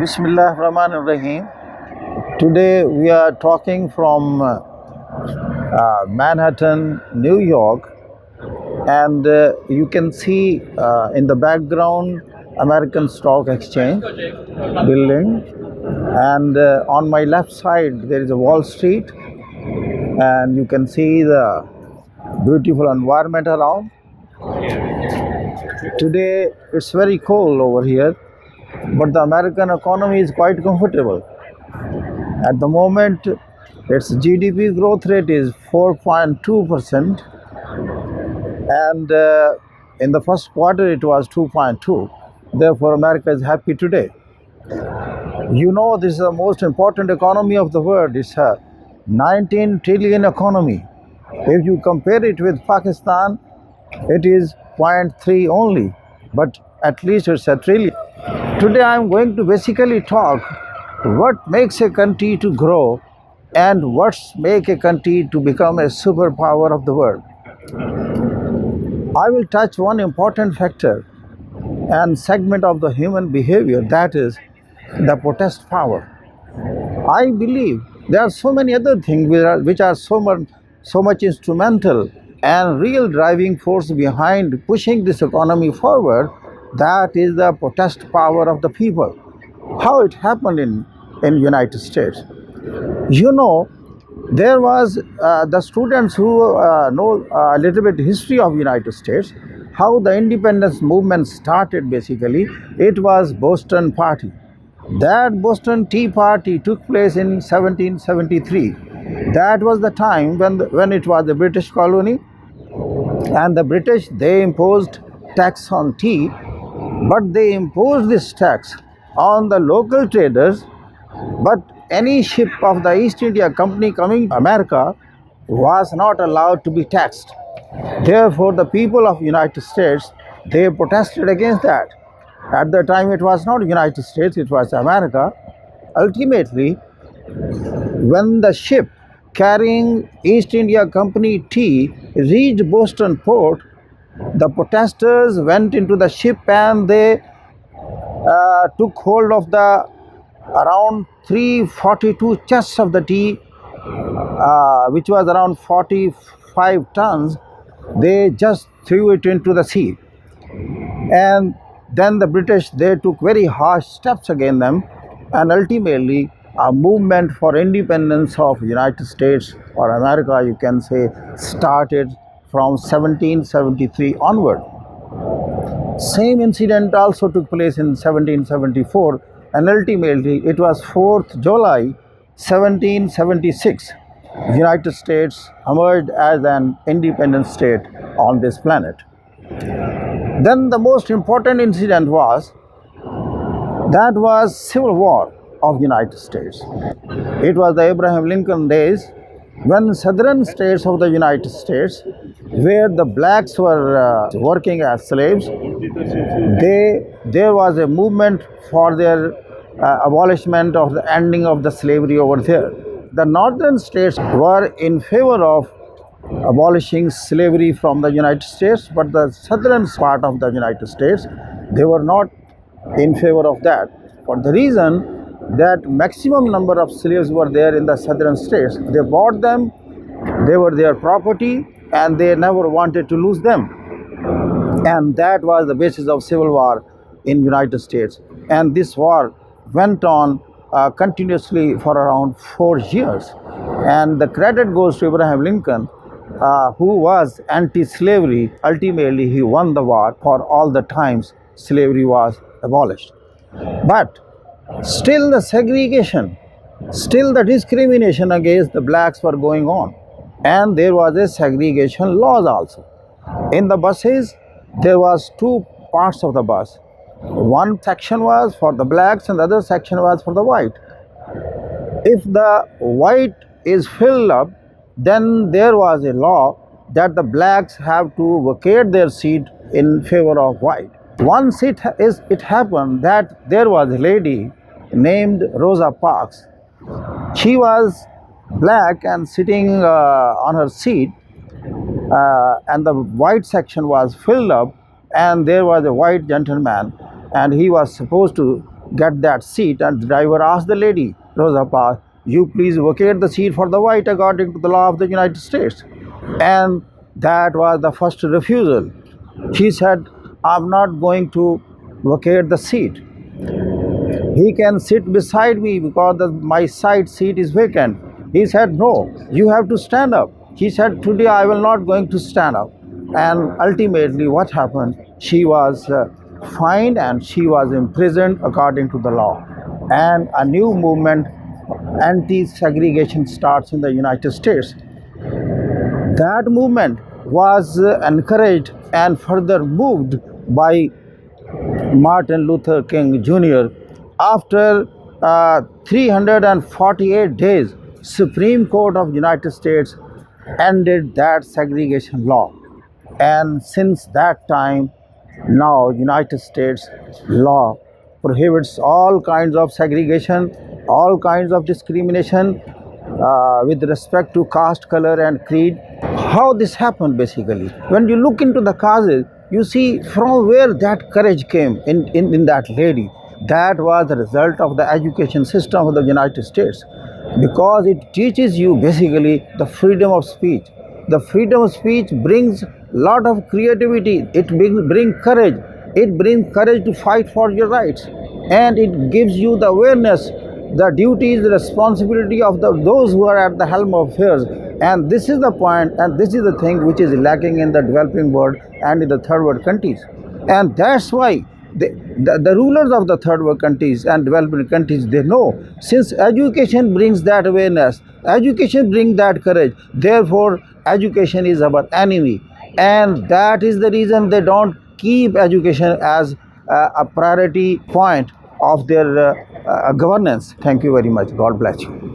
Bismillah Rahman Rahim. Today we are talking from Manhattan, New York, and you can see in the background American Stock Exchange building, and on my left side there is a Wall Street, and you can see the beautiful environment around. Today it's very cold over here, but the American economy is quite comfortable. At the moment, its GDP growth rate is 4.2%, and in the first quarter it was 2.2. Therefore, America is happy today. You know, this is the most important economy of the world. It's a 19 trillion economy. If you compare it with Pakistan, it is 0.3 only, but at least it's a trillion. Today I am going to basically talk what makes a country to grow and what's make a country to become a superpower of the world. I will touch one important factor and segment of the human behavior, that is the protest power. I believe there are so many other things which are so much instrumental and real driving force behind pushing this economy forward. That is the protest power of the people. How it happened in United States. You know, there was the students who know a little bit history of United States, how the independence movement started basically. It was Boston Party. That Boston Tea Party took place in 1773. That was the time when it was the British colony, and the British, they imposed tax on tea, but they imposed this tax on the local traders, but any ship of the East India Company coming to America was not allowed to be taxed. Therefore, the people of United States, they protested against that. At the time, it was not United States, it was America. Ultimately, when the ship carrying East India Company tea reached Boston port, the protesters went into the ship and they took hold of the around 342 chests of the tea, which was around 45 tons. They just threw it into the sea, and then the British, they took very harsh steps against them, and ultimately a movement for independence of United States or America, you can say, started from 1773 onward. Same incident also took place in 1774, and ultimately it was 4th July 1776. United States emerged as an independent state on this planet. Then the most important incident was Civil War of United States. It was the Abraham Lincoln days, when southern states of the United States, where the blacks were working as slaves, there was a movement for their abolishment of the ending of the slavery over there. The northern states were in favor of abolishing slavery from the United States, but the southern part of the United States, they were not in favor of that, for the reason that maximum number of slaves were there in the southern states. They bought them, they were their property, and they never wanted to lose them. And that was the basis of civil war in United States. And this war went on continuously for around 4 years. And the credit goes to Abraham Lincoln, who was anti-slavery. Ultimately, he won the war. For all the times slavery was abolished. But still the segregation, still the discrimination against the blacks were going on. And there was a segregation laws also. In the buses, there was 2 parts of the bus. One section was for the blacks and the other section was for the white. If the white is filled up, then there was a law that the blacks have to vacate their seat in favor of white. Once it happened that there was a lady named Rosa Parks. She was black and sitting on her seat, and the white section was filled up, and there was a white gentleman, and he was supposed to get that seat, and the driver asked the lady, Rosa Parks, you please vacate the seat for the white according to the law of the United States. And that was the first refusal. She said, I'm not going to vacate the seat. He can sit beside me because my side seat is vacant. He said, no, you have to stand up. She said, today I will not going to stand up. And ultimately what happened? She was fined and she was imprisoned according to the law. And a new movement, anti-segregation, starts in the United States. That movement was encouraged and further moved by Martin Luther King Jr. After 348 days, Supreme Court of United States ended that segregation law. And since that time, now United States law prohibits all kinds of segregation, all kinds of discrimination with respect to caste, color and creed. How this happened basically? When you look into the causes, you see from where that courage came in that lady. That was the result of the education system of the United States, because it teaches you basically the freedom of speech. The freedom of speech brings lot of creativity. It brings courage. It brings courage to fight for your rights, and it gives you the awareness, the duties, the responsibility of those who are at the helm of affairs. And this is the point, and this is the thing which is lacking in the developing world and in the third world countries. And that's why the rulers of the third world countries and developing countries, they know, since education brings that awareness, education brings that courage, therefore education is our enemy. And that is the reason they don't keep education as a priority point of their governance. Thank you very much. God bless you.